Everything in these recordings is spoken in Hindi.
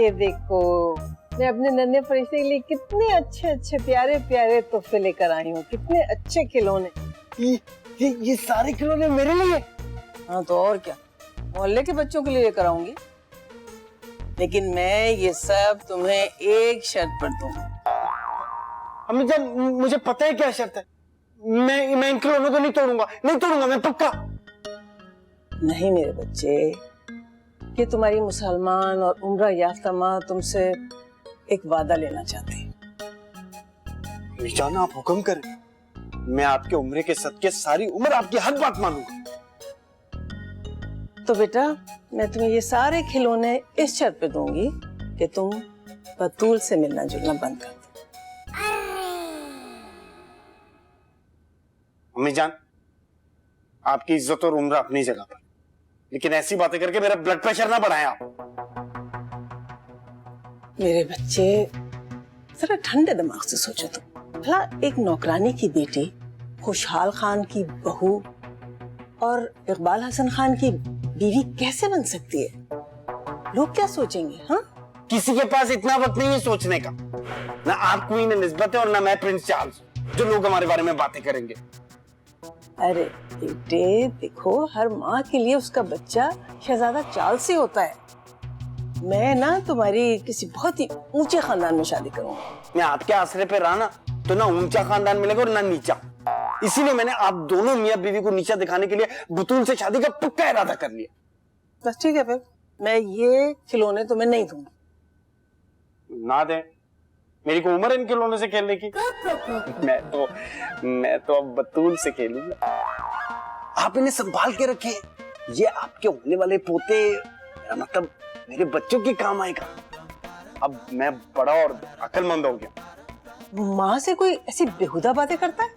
ये देखो, मैं अपने नन्हे फरिश्ते के लिए कितने अच्छे अच्छे प्यारे प्यारे तोहफे लेकर आई हूँ। कितने अच्छे खिलौने। ये सारे खिलौने मेरे लिए? हाँ तो और क्या, मोहल्ले के बच्चों के लिए लेकर आऊंगी, लेकिन मैं ये सब तुम्हें एक शर्त पर दूंगी। अम्मी जान, मुझे पता है क्या शर्त है। मैं इन खिलौनों को नहीं तोड़ूंगा, मैं पक्का। नहीं मेरे बच्चे, कि तुम्हारी मुसलमान और उम्र याफ्ता माँ तुमसे एक वादा लेना चाहती है। अम्मी जान, आप हुक्म करें, मैं आपके उम्र के सदके सारी उम्र आपकी हर बात मानूंगा। तो बेटा, मैं तुम्हें ये सारे खिलौने इस शर्त पे दूंगी कि तुम बतूल से मिलना जुलना बंद कर दो। अम्मी जान, आपकी इज्जत और उम्र अपनी जगह पर, लेकिन ऐसी बातें करके मेरा ब्लड प्रेशर ना बढ़ाएं आप। मेरे बच्चे, जरा ठंडे दिमाग से सोचो। तो भला एक नौकरानी की बेटी खुशहाल खान की बहू और इकबाल हसन खान की बीवी कैसे बन सकती है? लोग क्या सोचेंगे? हाँ, किसी के पास इतना वक्त नहीं है सोचने का। ना आप क्वीन एलिजाबेथ है और ना मैं प्रिंस चार्ल्स, जो लोग हमारे बारे में बातें करेंगे। अरे बेटे देखो, हर माँ के लिए उसका बच्चा शहजादा चार्ल्स ही होता है। मैं ना तुम्हारी किसी बहुत ही ऊंचे खानदान में शादी करूंगा। मैं आपके आसरे पे रहा ना, तो ना ऊंचा खानदान मिलेगा और ना नीचा। इसीलिए मैंने आप दोनों मियां बीवी को नीचा दिखाने के लिए बतूल से शादी का पक्का इरादा कर लिया। बस ठीक है, फिर मैं ये खिलौने तुम्हें नहीं दूंगी। ना दे, मेरी को उम्र इन खिलौनों से खेलने की। मैं तो अब बतूल से खेलूंगा। आप इन्हें संभाल के रखें, ये आपके होने वाले पोते, मेरा मतलब मेरे बच्चों के काम आएगा। अब मैं बड़ा और अक्लमंद हो गया। माँ से कोई ऐसी बेहुदा बातें करता है?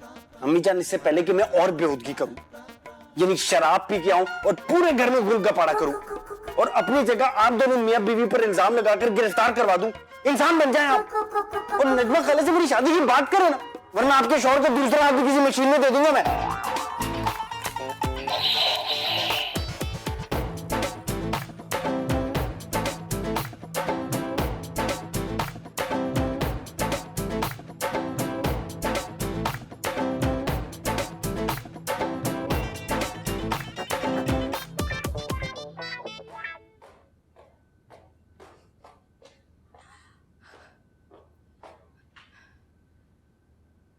अम्मी जान, इससे पहले कि मैं और बेहुदगी करूं, यानी शराब पी के आऊं और पूरे घर में गुल गपाड़ा करूं और अपनी जगह आप दोनों मियां बीवी पर इल्जाम लगाकर गिरफ्तार करवा दूं, इंसान बन जाए आप और नजमा खाला से मेरी शादी की बात करें ना, वरना आपके शौहर को दूसरा आदमी किसी मशीन में दे दूंगा मैं।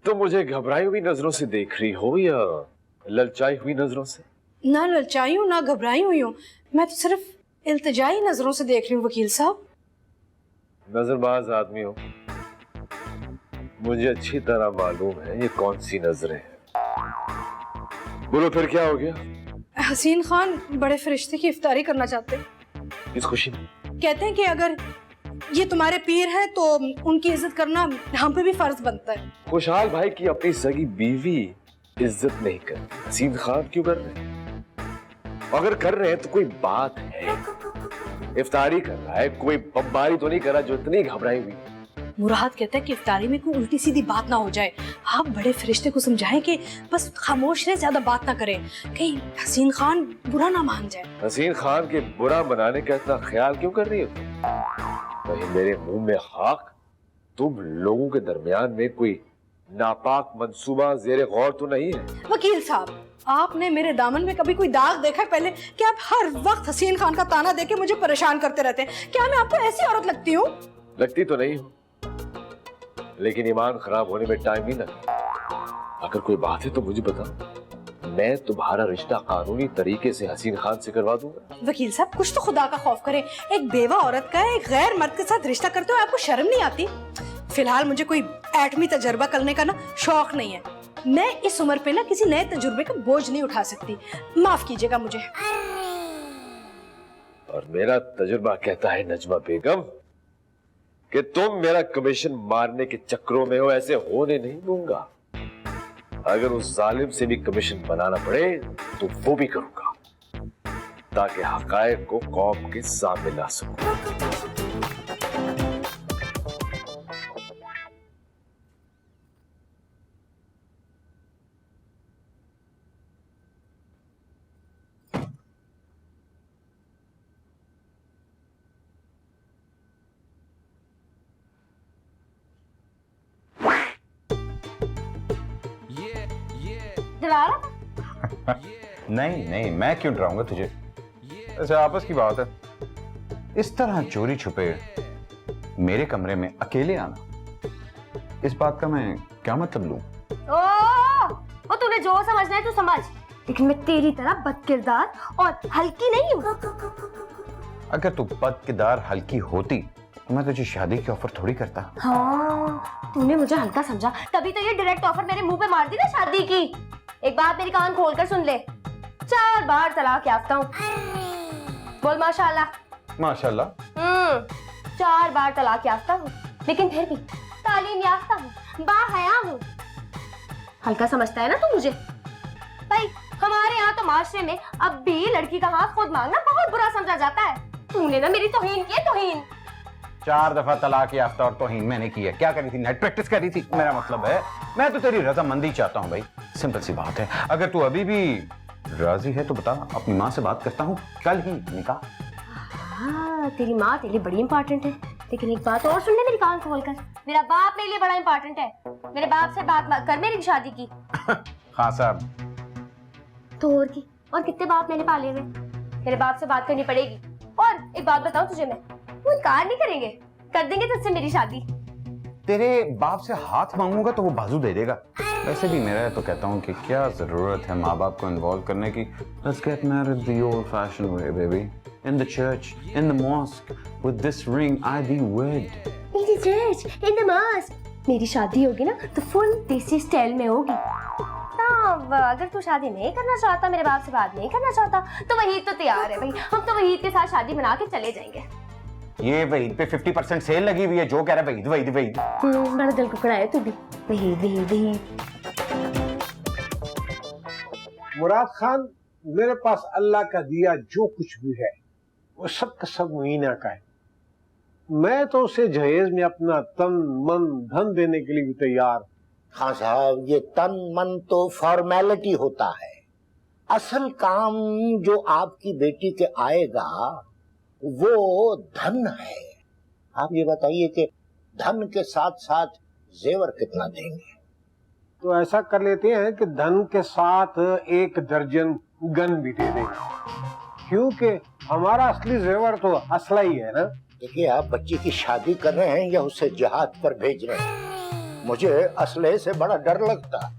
तो मुझे घबराई हुई नजरों से देख रही हो या ललचाई हुई नजरों से? ना ललचाई हूँ ना घबराई हुई हूँ, मैं तो सिर्फ इल्तिजाई नजरों से देख रही हूँ वकील साहब। नजरबाज आदमी हो, मुझे अच्छी तरह मालूम है ये कौन सी नजरें हैं। बोलो फिर क्या हो गया? हसीन खान बड़े फरिश्ते की इफ्तारी करना चाहते हैं। किस खुशी में? कहते हैं कि अगर ये तुम्हारे पीर हैं तो उनकी इज्जत करना हम पे भी फर्ज बनता है। खुशहाल भाई की अपनी सगी बीवी इज्जत नहीं करती, हसीन खान क्यों कर रहे हैं? अगर कर रहे हैं तो कोई बात है। इफ्तारी कर रहा है, कोई बमबारी तो नहीं कर रहा जो इतनी घबराई हुई। मुराद कहता है कि इफ्तारी में कोई उल्टी सीधी बात ना हो जाए। आप बड़े फरिश्ते को समझाएं कि बस खामोश रहे, ज्यादा बात ना करें, कहीं हसीन खान बुरा ना मान जाए। हसीन खान के बुरा बनाने का इतना ख्याल क्यों कर रही हो तुम? कहीं मेरे मुंह में खाक, तुम लोगों के दरमियान में कोई नापाक मंसूबा जेरे गौर तो नहीं है? वकील साहब, आपने मेरे दामन में कभी कोई दाग देखा है पहले कि आप हर वक्त हसीन खान का ताना देके मुझे परेशान करते रहते हैं? क्या मैं आपको ऐसी औरत लगती हूँ? लगती तो नहीं हूँ, लेकिन ईमान खराब होने में टाइम नहीं लगता। अगर कोई बात है तो मुझे बताओ, मैं तुम्हारा रिश्ता कानूनी तरीके से हसीन खान से करवा दूंगा। वकील साहब, कुछ तो खुदा का खौफ करें। एक बेवा औरत का एक गैर मर्द के साथ रिश्ता करते हो, आपको शर्म नहीं आती? फिलहाल मुझे कोई एटमी तजर्बा करने का ना शौक नहीं है। मैं इस उम्र पे ना किसी नए तजुर्बे का बोझ नहीं उठा सकती, माफ कीजिएगा मुझे। और मेरा तजुर्बा कहता है नजमा बेगम कि तुम मेरा कमीशन मारने के चक्रों में हो, ऐसे होने नहीं दूंगा। अगर उस जालिम से भी कमीशन बनाना पड़े तो वो भी करूंगा, ताकि हकायक को कौम के सामने ला सकूं। डरा रहा था? नहीं नहीं, मैं क्यों डराऊंगा तुझे? ऐसे आपस की बात है। इस तरह चोरी छुपे मेरे कमरे में अकेले आना, इस बात का मैं क्या मतलब लूं? वो तूने जो समझना है तू समझ, लेकिन मैं तेरी तरह बदकिरदार और हल्की नहीं हूँ। अगर तू बदकिरदार हल्की होती तो मैं तुझे शादी की ऑफर थोड़ी करता। हाँ, तूने मुझे हल्का समझा, तभी तो ये डायरेक्ट ऑफर मेरे मुंह पे मार दी ना शादी की। एक बात मेरी कान खोल कर सुन ले, 4 बार तलाक याफ्ता हूँ। बोल माशाल्लाह। माशाल्लाह। 4 बार तलाक याफ्ता हूँ, लेकिन फिर भी तालीम याफ्ता हूँ, बाहया हूँ। हल्का समझता है ना तू मुझे? भाई हमारे यहाँ तो माशरे में अब भी लड़की का हाथ खुद मांगना बहुत बुरा समझा जाता है। तूने ना मेरी तौहीन की है, तौहीन। 4 दफा तलाक याफ्ता और तौहीन मैंने की है। क्या करी थी? नेट प्रैक्टिस करी थी। मेरा मतलब है मैं तो तेरी रजामंदी चाहता हूँ भाई, सिंपल सी बात है। अगर तू अभी भी राजी है तो बता, अपनी माँ से बात करता हूँ, कल ही निकाह। हाँ, तेरी माँ तेरे लिए बड़ी इंपॉर्टेंट है, लेकिन एक बात और सुन ले मेरी कान खोलकर, मेरा बाप मेरे लिए बड़ा इंपॉर्टेंट है। मेरे बाप से बात मत कर मेरी शादी की। हाँ साहब। तो और की, और कितने बाप मैंने पाले हुए, मेरे बाप से बात करनी पड़ेगी। और एक बात बताऊं तुझे, मैं वो इनकार नहीं करेंगे, कर देंगे तुझसे मेरी शादी। तेरे बाप से हाथ मांगूंगा तो वो बाजू दे देगा। वैसे भी मेरा तो कहता हूँ कि क्या जरूरत है माँ बाप को इन्वॉल्व करने की। Let's get married the old-fashioned way, baby. In the church, in the mosque, with this ring, I be wed. In the church, in the mosque. मेरी शादी होगी ना तो फुल देसी स्टाइल में होगी। अब अगर तू शादी नहीं करना चाहता, मेरे बाप से बात नहीं करना चाहता, तो वहीद तो तैयार है भाई। हम तो वहीद के साथ शादी बना के चले जाएंगे। ये वहीद पे 50% सेल लगी हुई है, जो कह रहा है वहीद वहीद वहीद। बड़ा दिल कुकड़ा है तू भी, वहीद वहीद वहीद। मुराद खान, मेरे पास अल्लाह का दिया जो कुछ भी है वो सब का सब मुईना का है। मैं तो उसे जहेज में अपना तन मन धन देने के लिए भी तैयार। हाँ साहब, ये तन मन तो फॉर्मेलिटी होता है, असल काम जो आपकी बेटी के आएगा वो धन है। आप ये बताइए कि धन के साथ साथ जेवर कितना देंगे? तो ऐसा कर लेते हैं कि धन के साथ 1 दर्जन गन भी दे देंगे, क्योंकि हमारा असली जेवर तो असला ही है ना। देखिए, आप बच्ची की शादी कर रहे हैं या उसे जहाज पर भेज रहे हैं? मुझे असलहे से बड़ा डर लगता है।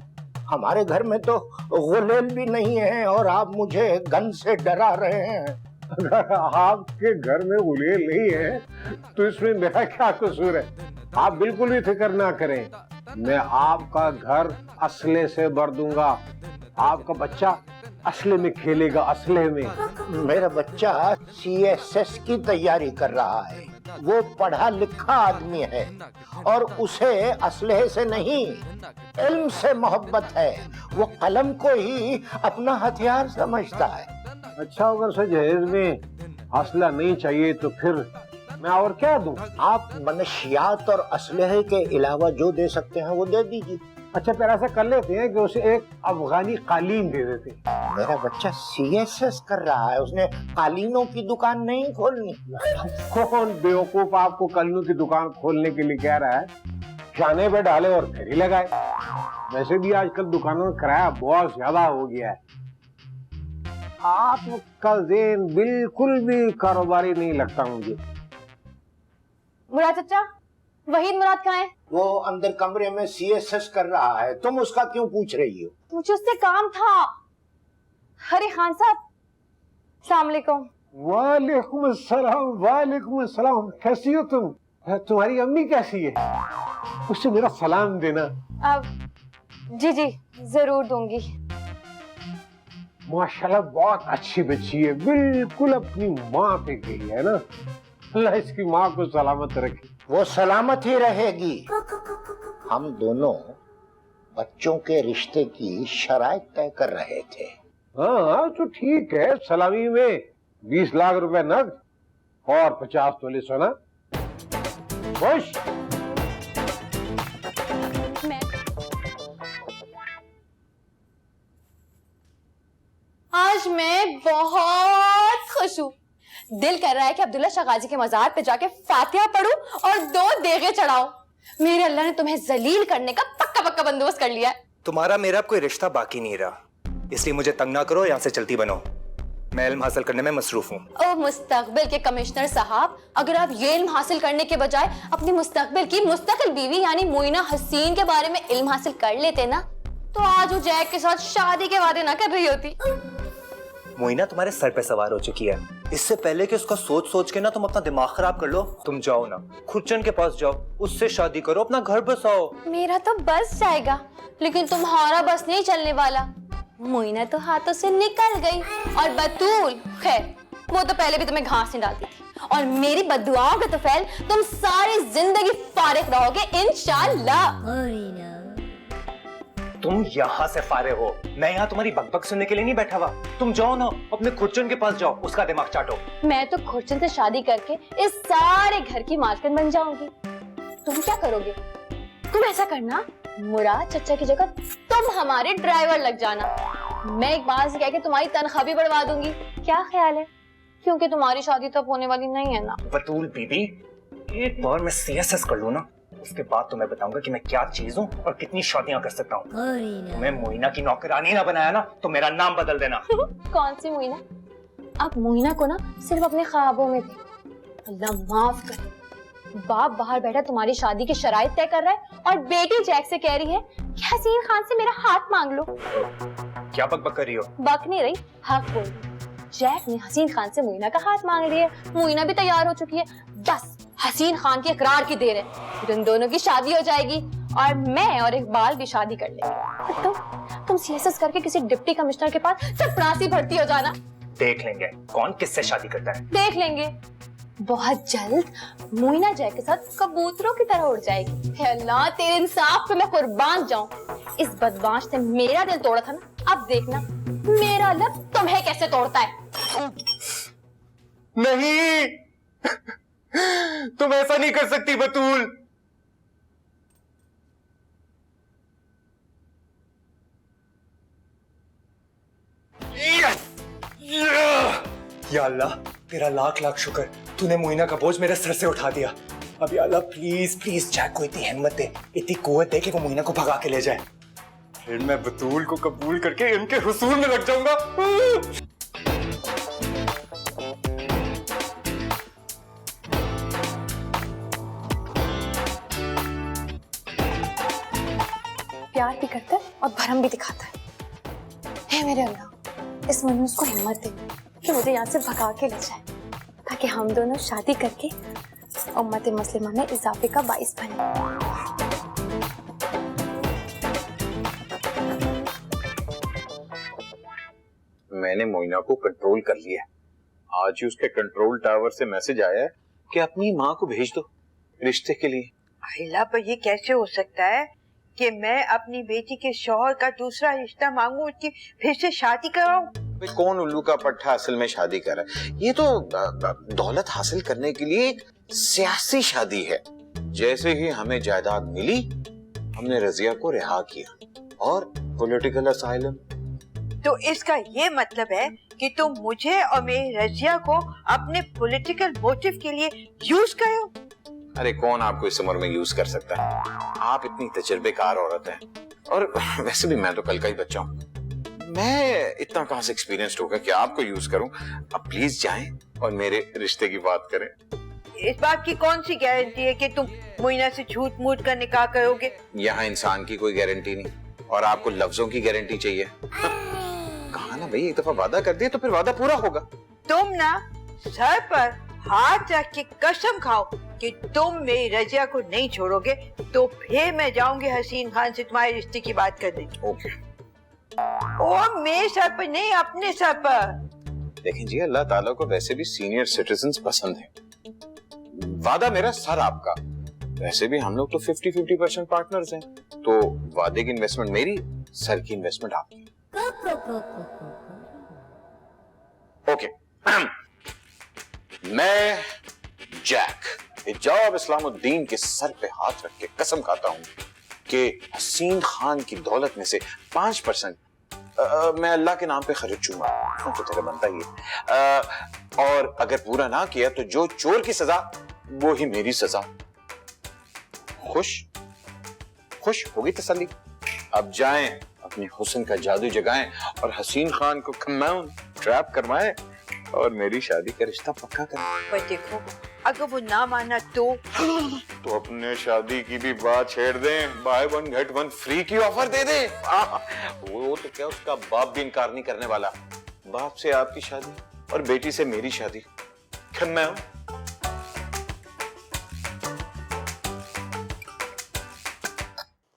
हमारे घर में तो गुलेल भी नहीं है और आप मुझे गन से डरा रहे हैं। अगर आपके घर में गुलेल नहीं है तो इसमें मेरा क्या कसूर है? आप बिल्कुल भी फिक्र ना करें, मैं आपका घर असले से भर दूंगा। आपका बच्चा असले में खेलेगा, असले में। मेरा बच्चा CSS की तैयारी कर रहा है, वो पढ़ा लिखा आदमी है और उसे असलहे से नहीं इल्म से मोहब्बत है। वो कलम को ही अपना हथियार समझता है। अच्छा, अगर उसे जहेज में असला नहीं चाहिए तो फिर मैं और क्या दूं? आप मनशियात और असलहे के अलावा जो दे सकते हैं वो दे दीजिए। अच्छा, फिर ऐसा कर लेते हैं कि उसे एक अफगानी कालीन दे देते हैं। मेरा बच्चा CSS कर रहा है, उसने कालीनों की दुकान नहीं खोलनी। कौन बेवकूफ आपको कालीनों की दुकान खोलने के लिए कह रहा है? जाने पे डाले और फेरी लगाए। वैसे भी आजकल दुकानों में किराया बहुत ज्यादा हो गया है। आपका ज़हन बिल्कुल भी कारोबारी नहीं लगता मुझे। मुराद चाचा, वहीद मुराद कहाँ है? वो अंदर कमरे में CSS कर रहा है, तुम उसका क्यों पूछ रही हो? मुझे उससे काम था। अरे खान साहब, अस्सलाम वालेकुम। वालेकुम अस्सलाम। वालेकुम अस्सलाम। कैसी हो तुम? तुम्हारी अम्मी कैसी है? उससे मेरा सलाम देना। जी जी जरूर दूंगी। माशाल्लाह बहुत अच्छी बच्ची है, बिल्कुल अपनी माँ पे गई है ना। अल्लाह इसकी माँ को सलामत रखे। वो सलामत ही रहेगी। हम दोनों बच्चों के रिश्ते की शराइत तय कर रहे थे। हाँ तो ठीक है, सलामी में 20 लाख रुपए नकद और 50 तोले सोना। खुश? आज मैं बहुत खुश हूँ। दिल कर रहा है कि अब्दुल्ला शाह गाजी के मजार पे जाके फातिहा पढूं और 2 देगे चढ़ाऊं। मेरे अल्लाह ने तुम्हें जलील करने का पक्का बंदोबस्त कर लिया है। तुम्हारा मेरा अब कोई रिश्ता बाकी नहीं रहा, इसलिए मुझे तंग ना करो, यहाँ से चलती बनो। मैं इल्म हासिल करने में मसरूफ हूँ। ओ मुस्तकबिल के कमिश्नर साहब, अगर आप ये इल्म हासिल करने के बजाय अपनी मुस्तकबिल की मुस्तकिल बीवी यानी मोइना हसीन के बारे में इल्म हासिल कर लेते ना, तो आज वो जैक के साथ शादी के वादे ना कर रही होती। मोइना तुम्हारे सर पे सवार हो चुकी है, इससे पहले कि उसका सोच सोच के ना तुम अपना दिमाग खराब कर लो, तुम जाओ ना खुर्चन के पास जाओ, उससे शादी करो, अपना घर बसाओ। मेरा तो बस जाएगा, लेकिन तुम्हारा बस नहीं चलने वाला। मोइना तो हाथों से निकल गई, और बतूल खैर वो तो पहले भी तुम्हें घास नहीं डालती थी, और मेरी बद्दुआओं के तफैल तुम सारी जिंदगी फारिग रहोगे इंशाअल्लाह। तुम यहाँ से फारिग हो, मैं यहाँ तुम्हारी बकबक सुनने के लिए नहीं बैठा हुआ। तुम जाओ ना अपने खुर्चन के पास जाओ, उसका दिमाग चाटो। मैं तो खुर्चन से शादी करके इस सारे घर की मालकिन बन जाऊंगी। तुम क्या करोगे? तुम ऐसा करना, मुराद चचा की जगह तुम हमारे ड्राइवर लग जाना। मैं एक बार से कह के तुम्हारी तनख्वाह भी बढ़वा दूंगी। क्या ख्याल है? क्योंकि तुम्हारी शादी तो होने वाली नहीं है ना। बतूल बीबी, एक बार मैं सीएसएस कर लूं ना, उसके बाद तो मैं बताऊंगा कि मैं क्या चीज हूँ और कितनी शादियां कर सकता हूँ। तुम्हें मोइना की नौकरानी ना बनाया ना, तो मेरा नाम बदल देना। कौन सी मोइना? आप मोइना को ना सिर्फ अपने ख्वाबों में थे। अल्लाह माफ कर। बाप बाहर बैठा तुम्हारी शादी की शराइत तय कर रहा है, और बेटी जैक से कह रही है कि हसीन खान से मेरा हाथ मांग लो। क्या बकबक कर रही हो? बक नहीं रही, हक बोल रही। जैक ने हसीन खान से मोइना का हाथ मांग लिया, मोइना भी तैयार हो चुकी है, बस हसीन खान के इकरार की देर है, फिर उन दोनों की शादी हो जाएगी, और मैं और इकबाल भी शादी कर लेंगे। तुम सीएसएस करके किसी डिप्टी कमिश्नर के पास चपरासी भर्ती हो जाना। देख लेंगे कौन किससे शादी करता है। देख लेंगे। बहुत जल्द मोइना जैक के साथ कबूतरों की तरह उड़ जाएगी। हे अल्लाह, तेरे इंसाफ पे मैं कुर्बान जाऊं। इस बदमाश ने मेरा दिल तोड़ा था ना, अब देखना मेरा लब तुम्हें कैसे तोड़ता है। नहीं, तुम ऐसा नहीं कर सकती बतूल। या अल्लाह, तेरा लाख लाख शुक्र, तूने मोइना का बोझ मेरे सर से उठा दिया। अब या अल्लाह प्लीज प्लीज जैक को इतनी हिम्मत दे, इतनी कुव्वत दे कि वो मोइना को भगा के ले जाए, फिर मैं बतूल को कबूल करके इनके हुसूल में लग जाऊंगा। प्यार भी करता है और भरम भी दिखाता है। हे मेरे अल्लाह, इस मनूस को हिम्मत दे कि मुझे यहाँ से भगा के ले जाए, ताकि हम दोनों शादी करके उम्मत मुस्लिमा में इजाफे का बाइस बने। मैंने मोइना को कंट्रोल कर लिया। आज ही उसके कंट्रोल टावर से मैसेज आया है कि अपनी माँ को भेज दो रिश्ते के लिए। अल्लाह, पर ये कैसे हो सकता है कि मैं अपनी बेटी के शौहर का दूसरा रिश्ता मांगू, उसकी फिर से शादी कराऊं? कौन उल्लू का पट्टा असल में शादी कर रहा है? ये तो दौलत हासिल करने के लिए एक सियासी शादी है। जैसे ही हमें जायदाद मिली, हमने रजिया को रिहा किया और पॉलिटिकल असाइलम। तो इसका ये मतलब है कि तुम मुझे और मेरी रजिया को अपने पॉलिटिकल मोटिव के लिए यूज करो? अरे कौन आपको इस उम्र में यूज कर सकता है? आप इतनी तजुर्बेकार औरत हैं, और वैसे भी मैं तो कल का ही बच्चा हूँ। मैं इतना कहाँ से एक्सपीरियंस्ड होगा कि आपको यूज करूं? अब प्लीज जाएं और मेरे रिश्ते की बात करें। इस बात की कौन सी गारंटी है कि तुम मोइना से झूठ मूठ का निकाह करोगे? यहाँ इंसान की कोई गारंटी नहीं, और आपको लफ्जों की गारंटी चाहिए। कहा ना भाई, एक दफा वादा कर दिया तो फिर वादा पूरा होगा। तुम ना सर पर हाथ रख के कसम खाओ कि तुम मेरी रजिया को नहीं छोड़ोगे, तो फिर मैं जाऊंगी हसीन खान से तुम्हारे रिश्ते की बात करने। ओके। और मेरे सर पर नहीं, अपने सर पर। देखें जी, अल्लाह ताला को वैसे भी सीनियर सिटीजन्स पसंद है। वादा मेरा, सर आपका। वैसे भी हम लोग तो 50-50% पार्टनर्स हैं, तो वादे की इन्वेस्टमेंट मेरी, सर की इन्वेस्टमेंट आपकी। ओके। मैं जैक हिजाब इस्लामुद्दीन के सर पे हाथ रख के कसम खाता हूं कि हसीन खान की दौलत में से 5% मैं अल्लाह के नाम पे खर्चूंगा, तो तेरा बनता ही है। और अगर पूरा ना किया तो जो चोर की सजा वो ही मेरी सजा। खुश खुश होगी तसल्ली? अब जाएं, अपनी हुस्न का जादू जगाएं और हसीन खान को ट्रैप करवाएं और मेरी शादी का रिश्ता पक्का करें। पर देखो, अगर वो ना माना तो अपने शादी की भी बात छेड़ दें, by one get one free की ऑफर दे दें। वो तो क्या, उसका बाप भी इनकार नहीं करने वाला। बाप से आपकी शादी और बेटी से मेरी शादी। मैं हूं।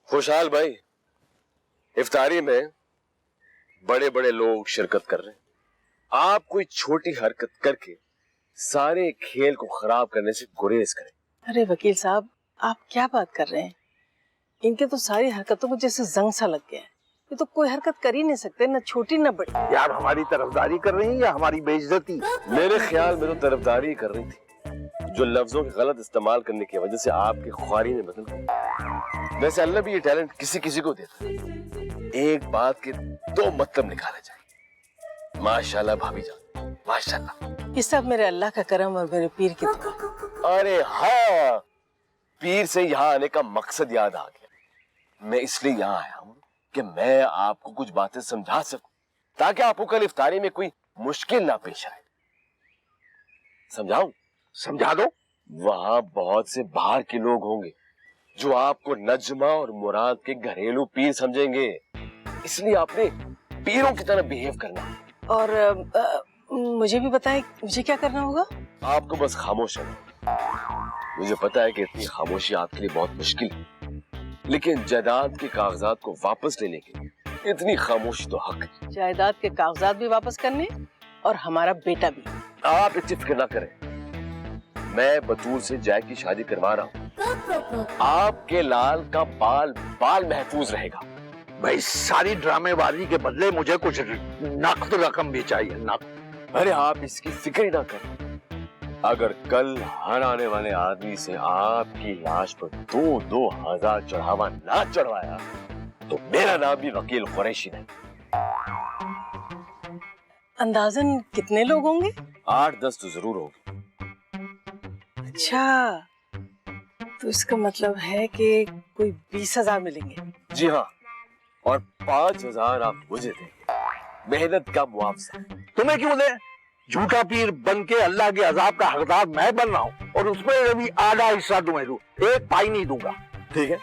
खुशहाल भाई, इफ्तारी में बड़े बड़े लोग शिरकत कर रहे हैं, आप कोई छोटी हरकत करके सारे खेल को खराब करने से गुरेज करें। अरे वकील साहब, आप क्या बात कर रहे हैं? इनके तो सारी हरकतों को जैसे जंग सा लग गया है। ये तो कोई हरकत कर ही नहीं सकते, न छोटी न बड़ी। यार हमारी तरफदारी कर रही है या हमारी बेइज्जती? मेरे ख्याल में तो तरफदारी कर रही थी, जो लफ्जों के गलत इस्तेमाल करने की वजह से आपकी ख्वारी में बदल गई। वैसे अल्लाह भी ये टैलेंट किसी किसी को देता है। एक बात के दो मतलब निकाले जाए। माशाल्लाह भाभी जान, माशाल्लाह। ये सब मेरे अल्लाह का करम और मेरे पीर की दुआ। अरे हाँ, पीर से यहाँ आने का मकसद याद आ गया। मैं इसलिए यहाँ आया हूँ कि मैं आपको कुछ बातें समझा सकूं, ताकि आपको कल इफ्तारी में कोई मुश्किल ना पेश आए। समझाऊं? समझा दो। वहां बहुत से बाहर के लोग होंगे जो आपको नजमा और मुराद के घरेलू पीर समझेंगे, इसलिए आपने पीरों की तरह बिहेव करना है। और मुझे भी बताएं, मुझे क्या करना होगा? आपको बस खामोश रहना। मुझे पता है कि इतनी खामोशी आपके लिए बहुत मुश्किल है, लेकिन जायदाद के कागजात को वापस लेने के लिए इतनी खामोशी तो हक है। जायदाद के कागजात भी वापस करने और हमारा बेटा भी। आप इतनी फिक्र ना करें, मैं बतूल से जय की शादी करवा रहा हूँ। आपके लाल का बाल बाल महफूज रहेगा। भाई सारी ड्रामेबाजी के बदले मुझे कुछ नकद रकम भी चाहिए। नकद। अरे आप इसकी फिक्र ही ना करें। अगर कल हर आने वाले आदमी से आपकी लाश पर 2-2 हजार चढ़ावा ना चढ़वाया तो मेरा नाम भी वकील कुरैशी नहीं। अंदाजन कितने लोग होंगे? 8-10 तो जरूर होंगे। अच्छा, तो इसका मतलब है कि कोई 20,000 मिलेंगे। जी हाँ, और 5,000 आप मुझे देंगे, मेहनत का मुआवजा। तुम्हें क्यों दे? झूठा पीर बन के अल्लाह के अजाब का हकदार मैं बन रहा हूँ और उसमें भी आधा हिस्सा तुम्हें दूं, एक पाई नहीं दूंगा। ठीक है,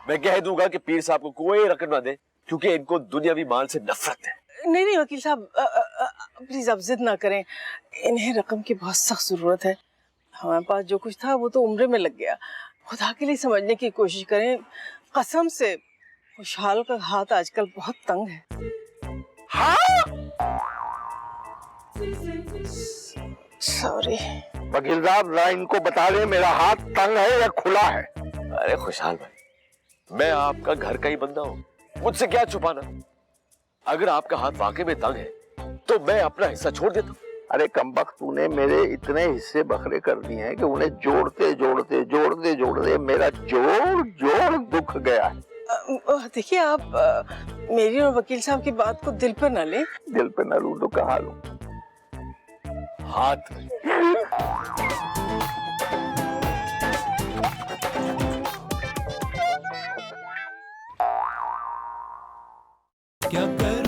मैं कह दूंगा कि पीर साहब को कोई रकम ना दे, क्योंकि इनको दुनियावी माल से नफरत है। नहीं वकील साहब, प्लीज आप जिद ना करें। इन्हें रकम की बहुत सख्त जरूरत है। हमारे पास जो कुछ था वो तो उम्र में लग गया। खुदा के लिए समझने की कोशिश करें, कसम से। खुशहाल का हाथ आजकल बहुत तंग है। हाँ? सॉरी वकील साहब, जरा इनको बता दें मेरा हाथ तंग है या खुला है। अरे खुशहाल भाई, मैं आपका घर का ही बंदा हूँ, मुझसे क्या छुपाना। अगर आपका हाथ वाकई में तंग है तो मैं अपना हिस्सा छोड़ देता हूँ। अरे कमबख्त, तूने मेरे इतने हिस्से बखरे कर दिए हैं कि उन्हें जोड़ते मेरा जोड़ दुख गया है। देखिए, आप मेरी और वकील साहब की बात को दिल पे न लें। दिल पे न लूं तो कहाँ लूं? हाथ क्या कर